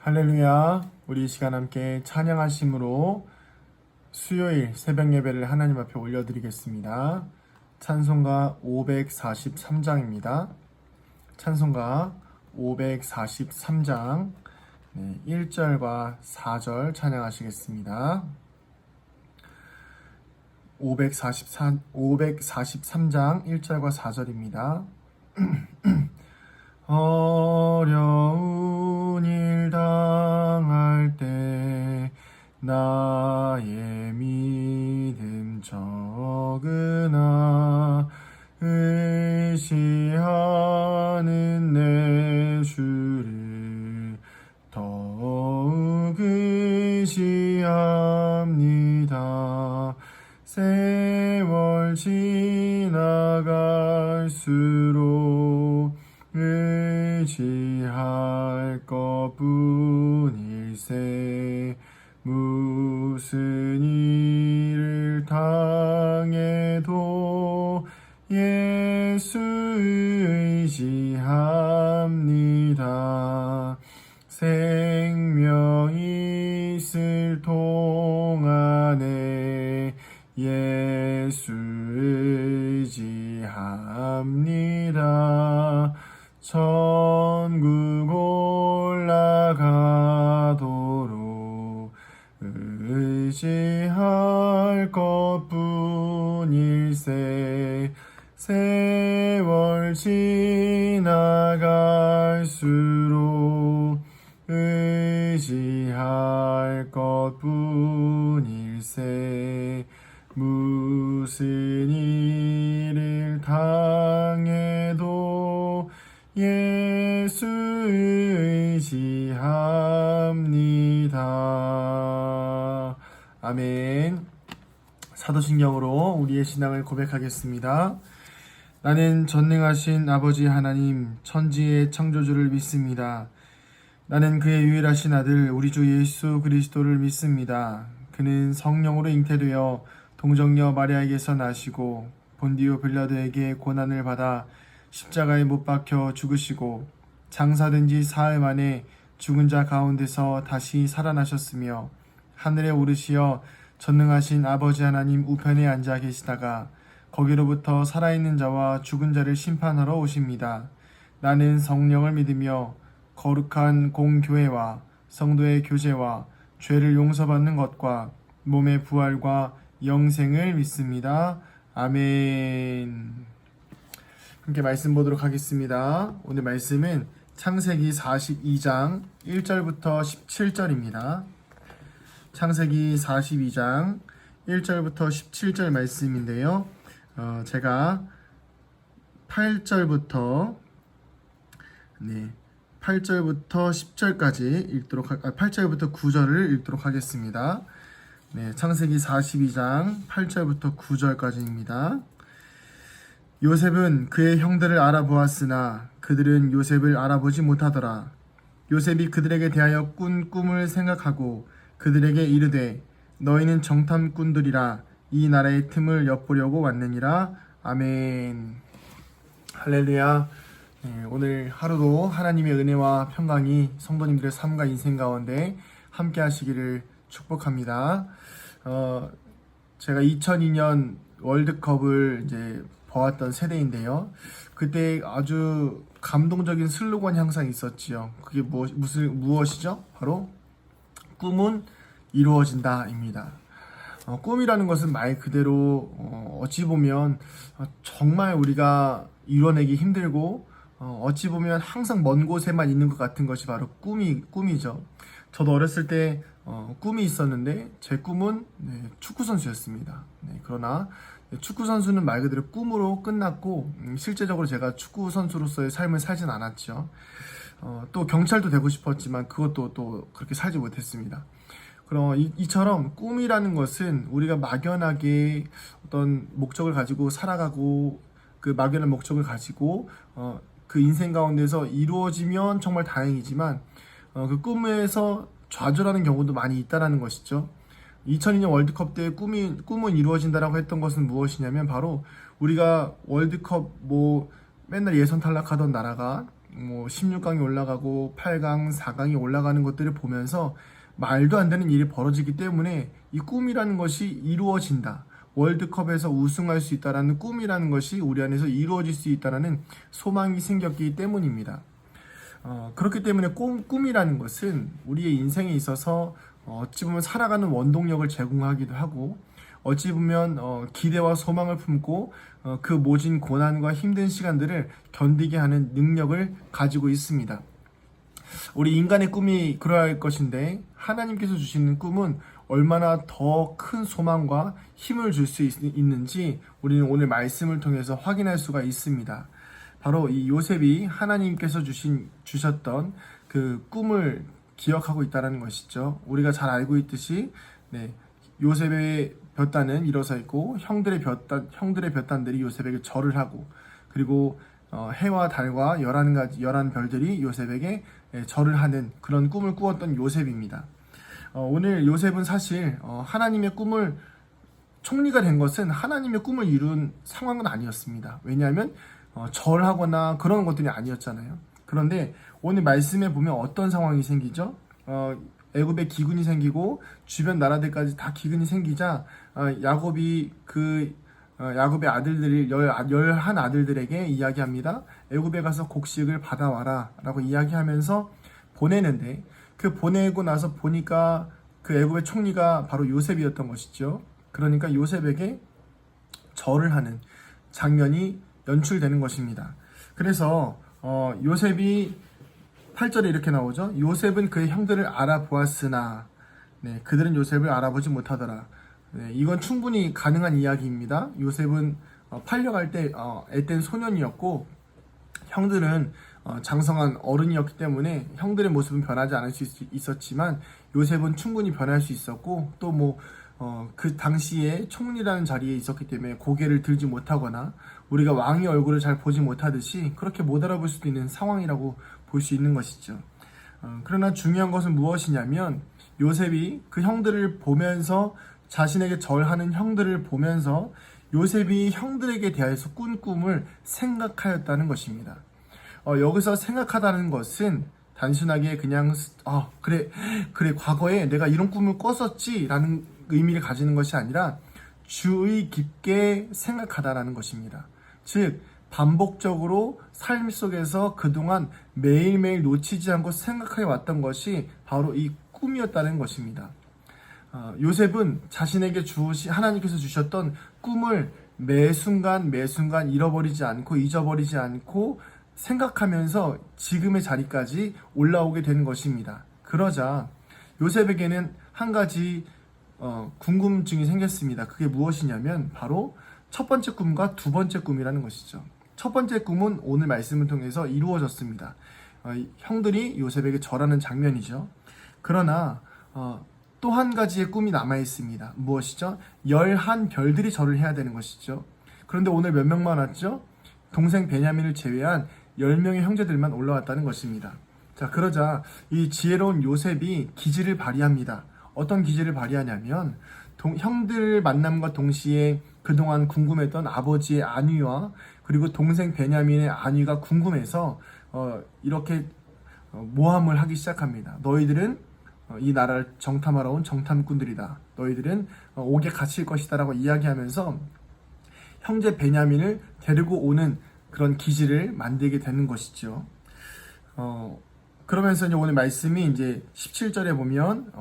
할렐루야. 우리 이 시간 함께 찬양하심으로 수요일 새벽 예배를 하나님 앞에 올려드리겠습니다. 찬송가 543장입니다. 찬송가 543장 1절과 4절 찬양하시겠습니다. 543장 1절과 4절입니다. 어려운 일 당할 때 나의 믿음 적으나 의지하는 내 주를 더욱 의지합니다. 세월 지나갈수록 의지할 것뿐일세. 무슨 일을 당해도 예수 의지합니다. 생명 있을 동안에 예수 의지합니다. 천국 올라가도록 의지할 것뿐일세. 세월 지나갈수록 의지할 것뿐일세. 무슨 일을 당해도 예수 의지합니다. 아멘. 사도신경으로 우리의 신앙을 고백하겠습니다. 나는 전능하신 아버지 하나님 천지의 창조주를 믿습니다. 나는 그의 유일하신 아들 우리 주 예수 그리스도를 믿습니다. 그는 성령으로 잉태되어 동정녀 마리아에게서 나시고 본디오 빌라도에게 고난을 받아 십자가에 못 박혀 죽으시고 장사된 지 사흘 만에 죽은 자 가운데서 다시 살아나셨으며 하늘에 오르시어 전능하신 아버지 하나님 우편에 앉아 계시다가 거기로부터 살아있는 자와 죽은 자를 심판하러 오십니다. 나는 성령을 믿으며 거룩한 공교회와 성도의 교제와 죄를 용서받는 것과 몸의 부활과 영생을 믿습니다. 아멘. 함께 말씀 보도록 하겠습니다. 오늘 말씀은 창세기 42장 1절부터 17절입니다. 창세기 42장 1절부터 17절 말씀인데요. 제가 8절부터 10절까지 읽도록 8절부터 9절을 읽도록 하겠습니다. 창세기 42장 8절부터 9절까지입니다. 요셉은 그의 형들을 알아보았으나 그들은 요셉을 알아보지 못하더라. 요셉이 그들에게 대하여 꾼 꿈을 생각하고 그들에게 이르되 너희는 정탐꾼들이라 이 나라의 틈을 엿보려고 왔느니라. 아멘. 할렐루야. 오늘 하루도 하나님의 은혜와 평강이 성도님들의 삶과 인생 가운데 함께 하시기를 축복합니다. 제가 2002년 월드컵을 이제 보았던 세대인데요. 그때 아주 감동적인 슬로건이 항상 있었지요. 그게 무엇이죠? 바로 꿈은 이루어진다입니다. 꿈이라는 것은 말 그대로 어찌 보면 정말 우리가 이뤄내기 힘들고 어찌 보면 항상 먼 곳에만 있는 것 같은 것이 바로 꿈이죠. 저도 어렸을 때 꿈이 있었는데 제 꿈은 축구 선수였습니다. 그러나 축구 선수는 말 그대로 꿈으로 끝났고 실제적으로 제가 축구 선수로서의 삶을 살진 않았죠. 또 경찰도 되고 싶었지만 그것도 또 그렇게 살지 못했습니다. 그럼 이처럼 꿈이라는 것은 우리가 막연하게 어떤 목적을 가지고 살아가고 그 막연한 목적을 가지고 그 인생 가운데서 이루어지면 정말 다행이지만 그 꿈에서 좌절하는 경우도 많이 있다는 것이죠. 2002년 월드컵 때 꿈은 이루어진다라고 했던 것은 무엇이냐면 바로 우리가 월드컵 맨날 예선 탈락하던 나라가 뭐 16강이 올라가고 8강, 4강이 올라가는 것들을 보면서 말도 안 되는 일이 벌어지기 때문에 이 꿈이라는 것이 이루어진다. 월드컵에서 우승할 수 있다라는 꿈이라는 것이 우리 안에서 이루어질 수 있다라는 소망이 생겼기 때문입니다. 그렇기 때문에 꿈이라는 것은 우리의 인생에 있어서 어찌 보면 살아가는 원동력을 제공하기도 하고, 어찌 보면 기대와 소망을 품고 그 모진 고난과 힘든 시간들을 견디게 하는 능력을 가지고 있습니다. 우리 인간의 꿈이 그러할 것인데, 하나님께서 주시는 꿈은 얼마나 더 큰 소망과 힘을 줄 수 있는지 우리는 오늘 말씀을 통해서 확인할 수가 있습니다. 바로 이 요셉이 하나님께서 주셨던 그 꿈을 기억하고 있다는 것이죠. 우리가 잘 알고 있듯이 요셉의 볕단은 일어서 있고 형들의 볕단들이 요셉에게 절을 하고, 그리고 해와 달과 11 별들이 요셉에게 절을 하는 그런 꿈을 꾸었던 요셉입니다. 오늘 요셉은 사실 하나님의 꿈을 총리가 된 것은 하나님의 꿈을 이룬 상황은 아니었습니다. 왜냐하면 절하거나 그런 것들이 아니었잖아요. 그런데 오늘 말씀에 보면 어떤 상황이 생기죠? 애굽에 기근이 생기고 주변 나라들까지 다 기근이 생기자 야곱의 아들들이 11 아들들에게 이야기합니다. 애굽에 가서 곡식을 받아와라 라고 이야기하면서 보내는데, 그 보내고 나서 보니까 그 애굽의 총리가 바로 요셉이었던 것이죠. 그러니까 요셉에게 절을 하는 장면이 연출되는 것입니다. 그래서 요셉이 8절에 이렇게 나오죠. 요셉은 그의 형들을 알아보았으나 그들은 요셉을 알아보지 못하더라. 이건 충분히 가능한 이야기입니다. 요셉은 팔려갈 때 앳된 소년이었고, 형들은 장성한 어른이었기 때문에 형들의 모습은 변하지 않을 수 있었지만 요셉은 충분히 변할 수 있었고, 또 그 당시에 총리라는 자리에 있었기 때문에 고개를 들지 못하거나 우리가 왕의 얼굴을 잘 보지 못하듯이 그렇게 못 알아볼 수도 있는 상황이라고 볼 수 있는 것이죠. 그러나 중요한 것은 무엇이냐면, 요셉이 그 형들을 보면서, 자신에게 절하는 형들을 보면서 요셉이 형들에게 대하여서 꾼 꿈을 생각하였다는 것입니다. 여기서 생각하다는 것은 단순하게 그냥 그래 과거에 내가 이런 꿈을 꿨었지 라는 의미를 가지는 것이 아니라 주의 깊게 생각하다라는 것입니다. 즉 반복적으로 삶 속에서 그동안 매일매일 놓치지 않고 생각해 왔던 것이 바로 이 꿈이었다는 것입니다. 요셉은 자신에게 하나님께서 주셨던 꿈을 매 순간 잊어버리지 않고 생각하면서 지금의 자리까지 올라오게 된 것입니다. 그러자 요셉에게는 한 가지 궁금증이 생겼습니다. 그게 무엇이냐면 바로 첫 번째 꿈과 두 번째 꿈이라는 것이죠. 첫 번째 꿈은 오늘 말씀을 통해서 이루어졌습니다. 형들이 요셉에게 절하는 장면이죠. 그러나 또 한 가지의 꿈이 남아 있습니다. 무엇이죠? 11 별들이 절을 해야 되는 것이죠. 그런데 오늘 몇 명만 왔죠? 동생 베냐민을 제외한 10명의 형제들만 올라왔다는 것입니다. 자, 그러자 이 지혜로운 요셉이 기지를 발휘합니다. 어떤 기지를 발휘하냐면, 형들 만남과 동시에 그동안 궁금했던 아버지의 안위와 그리고 동생 베냐민의 안위가 궁금해서 이렇게 모함을 하기 시작합니다. 너희들은 이 나라를 정탐하러 온 정탐꾼들이다. 너희들은 옥에 갇힐 것이다 라고 이야기하면서 형제 베냐민을 데리고 오는 그런 기지를 만들게 되는 것이죠. 그러면서 이제 오늘 말씀이 이제 17절에 보면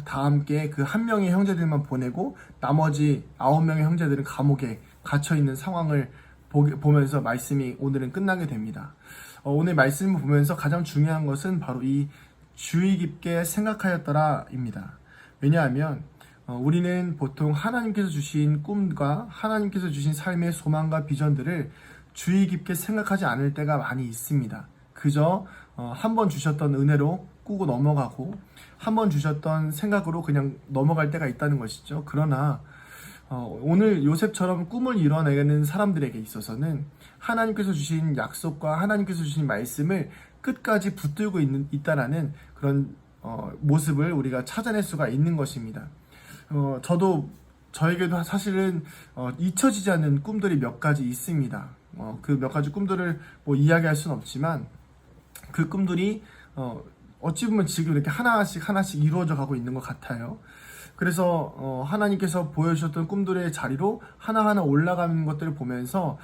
다 함께 그 한 명의 형제들만 보내고 나머지 9명의 형제들은 감옥에 갇혀 있는 상황을 보면서 말씀이 오늘은 끝나게 됩니다. 오늘 말씀을 보면서 가장 중요한 것은 바로 이 주의 깊게 생각하였더라입니다. 왜냐하면 우리는 보통 하나님께서 주신 꿈과 하나님께서 주신 삶의 소망과 비전들을 주의 깊게 생각하지 않을 때가 많이 있습니다. 그저 한 번 주셨던 은혜로 꾸고 넘어가고 한 번 주셨던 생각으로 그냥 넘어갈 때가 있다는 것이죠. 그러나 오늘 요셉처럼 꿈을 이뤄내는 사람들에게 있어서는 하나님께서 주신 약속과 하나님께서 주신 말씀을 끝까지 붙들고 있다라는 그런 모습을 우리가 찾아낼 수가 있는 것입니다. 저에게도 사실은 잊혀지지 않는 꿈들이 몇 가지 있습니다. 그 몇 가지 꿈들을 이야기할 수는 없지만 그 꿈들이 어찌 보면 지금 이렇게 하나씩 이루어져 가고 있는 것 같아요. 그래서 하나님께서 보여주셨던 꿈들의 자리로 하나하나 올라가는 것들을 보면서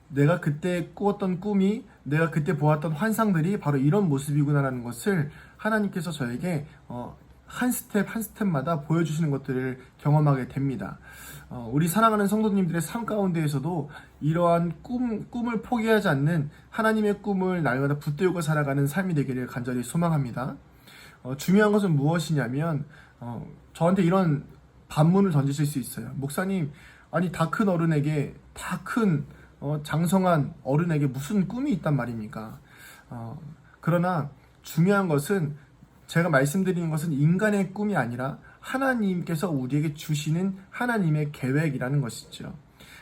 내가 그때 꾸었던 꿈이, 내가 그때 보았던 환상들이 바로 이런 모습이구나라는 것을 하나님께서 저에게 한 스텝 한 스텝마다 보여주시는 것들을 경험하게 됩니다. 우리 사랑하는 성도님들의 삶 가운데에서도 이러한 꿈을 포기하지 않는 하나님의 꿈을 날마다 붙들고 살아가는 삶이 되기를 간절히 소망합니다. 중요한 것은 무엇이냐면 저한테 이런 반문을 던지실 수 있어요. 목사님, 아니 다 큰 어른에게, 다 큰 장성한 어른에게 무슨 꿈이 있단 말입니까? 그러나 중요한 것은, 제가 말씀드리는 것은 인간의 꿈이 아니라 하나님께서 우리에게 주시는 하나님의 계획이라는 것이죠.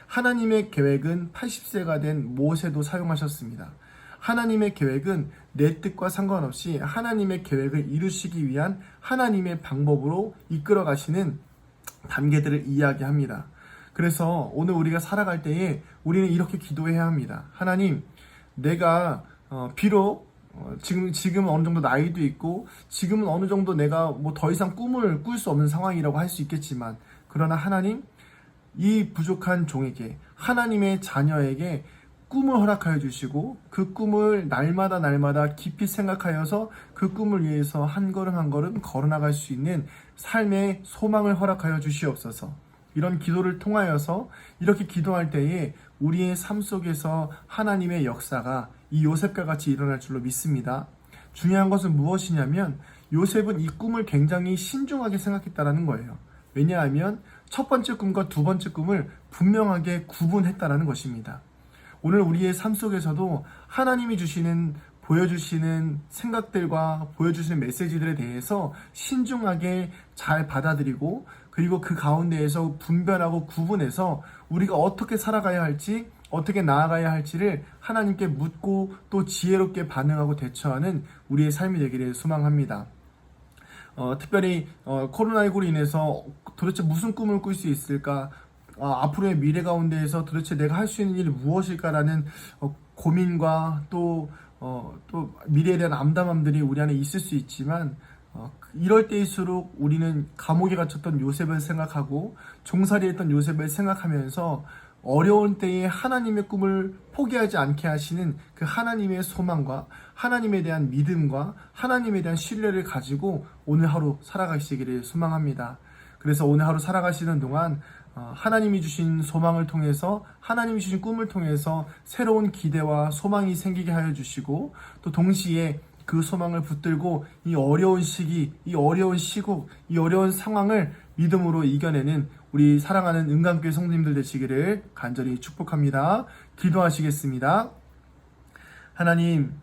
하나님의 계획은 80세가 된 모세도 사용하셨습니다. 하나님의 계획은 내 뜻과 상관없이 하나님의 계획을 이루시기 위한 하나님의 방법으로 이끌어 가시는 단계들을 이야기합니다. 그래서 오늘 우리가 살아갈 때에 우리는 이렇게 기도해야 합니다. 하나님, 내가 비록 지금은 어느 정도 나이도 있고, 지금은 어느 정도 내가 뭐 더 이상 꿈을 꿀 수 없는 상황이라고 할 수 있겠지만, 그러나 하나님, 이 부족한 종에게, 하나님의 자녀에게 꿈을 허락하여 주시고, 그 꿈을 날마다 깊이 생각하여서 그 꿈을 위해서 한 걸음 한 걸음 걸어나갈 수 있는 삶의 소망을 허락하여 주시옵소서. 이런 기도를 통하여서 이렇게 기도할 때에 우리의 삶 속에서 하나님의 역사가 이 요셉과 같이 일어날 줄로 믿습니다. 중요한 것은 무엇이냐면, 요셉은 이 꿈을 굉장히 신중하게 생각했다는 거예요. 왜냐하면 첫 번째 꿈과 두 번째 꿈을 분명하게 구분했다는 것입니다. 오늘 우리의 삶 속에서도 하나님이 보여주시는 생각들과 보여주시는 메시지들에 대해서 신중하게 잘 받아들이고, 그리고 그 가운데에서 분별하고 구분해서 우리가 어떻게 살아가야 할지, 어떻게 나아가야 할지를 하나님께 묻고 또 지혜롭게 반응하고 대처하는 우리의 삶이 되기를 소망합니다. 특별히 코로나19로 인해서 도대체 무슨 꿈을 꿀 수 있을까, 앞으로의 미래 가운데에서 도대체 내가 할 수 있는 일이 무엇일까라는 고민과 또 미래에 대한 암담함들이 우리 안에 있을 수 있지만, 이럴 때일수록 우리는 감옥에 갇혔던 요셉을 생각하고 종살이했던 요셉을 생각하면서 어려운 때에 하나님의 꿈을 포기하지 않게 하시는 그 하나님의 소망과 하나님에 대한 믿음과 하나님에 대한 신뢰를 가지고 오늘 하루 살아가시기를 소망합니다. 그래서 오늘 하루 살아가시는 동안 하나님이 주신 소망을 통해서, 하나님이 주신 꿈을 통해서 새로운 기대와 소망이 생기게 하여 주시고, 또 동시에 그 소망을 붙들고 이 어려운 시기, 이 어려운 시국, 이 어려운 상황을 믿음으로 이겨내는 우리 사랑하는 은강교회 성도님들 되시기를 간절히 축복합니다. 기도하시겠습니다. 하나님,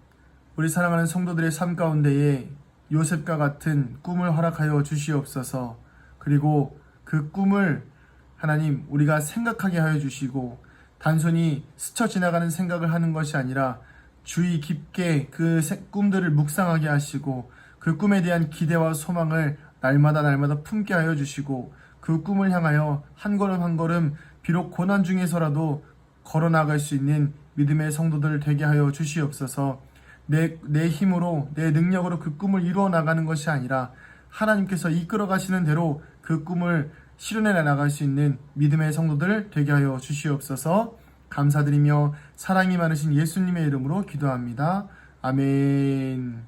우리 사랑하는 성도들의 삶 가운데에 요셉과 같은 꿈을 허락하여 주시옵소서. 그리고 그 꿈을 하나님, 우리가 생각하게 하여 주시고, 단순히 스쳐 지나가는 생각을 하는 것이 아니라 주의 깊게 그 꿈들을 묵상하게 하시고, 그 꿈에 대한 기대와 소망을 날마다 품게 하여 주시고, 그 꿈을 향하여 한 걸음 한 걸음 비록 고난 중에서라도 걸어나갈 수 있는 믿음의 성도들 되게 하여 주시옵소서. 내 힘으로, 내 능력으로 그 꿈을 이루어 나가는 것이 아니라 하나님께서 이끌어 가시는 대로 그 꿈을 실현해 나갈 수 있는 믿음의 성도들 되게 하여 주시옵소서. 감사드리며 사랑이 많으신 예수님의 이름으로 기도합니다. 아멘.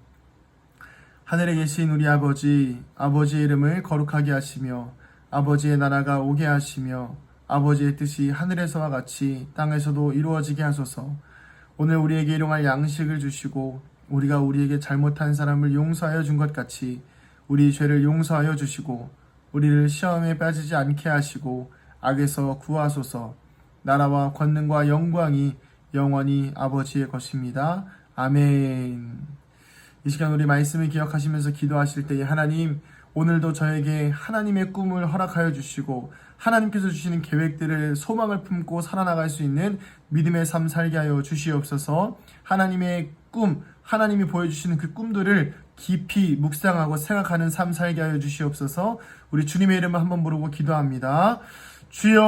하늘에 계신 우리 아버지, 아버지의 이름을 거룩하게 하시며 아버지의 나라가 오게 하시며 아버지의 뜻이 하늘에서와 같이 땅에서도 이루어지게 하소서. 오늘 우리에게 일용할 양식을 주시고, 우리가 우리에게 잘못한 사람을 용서하여 준 것 같이 우리 죄를 용서하여 주시고, 우리를 시험에 빠지지 않게 하시고 악에서 구하소서. 나라와 권능과 영광이 영원히 아버지의 것입니다. 아멘. 이 시간 우리 말씀을 기억하시면서 기도하실 때에, 하나님, 오늘도 저에게 하나님의 꿈을 허락하여 주시고 하나님께서 주시는 계획들을, 소망을 품고 살아나갈 수 있는 믿음의 삶 살게 하여 주시옵소서. 하나님의 꿈, 하나님이 보여주시는 그 꿈들을 깊이 묵상하고 생각하는 삶 살게 하여 주시옵소서. 우리 주님의 이름을 한번 부르고 기도합니다. 주여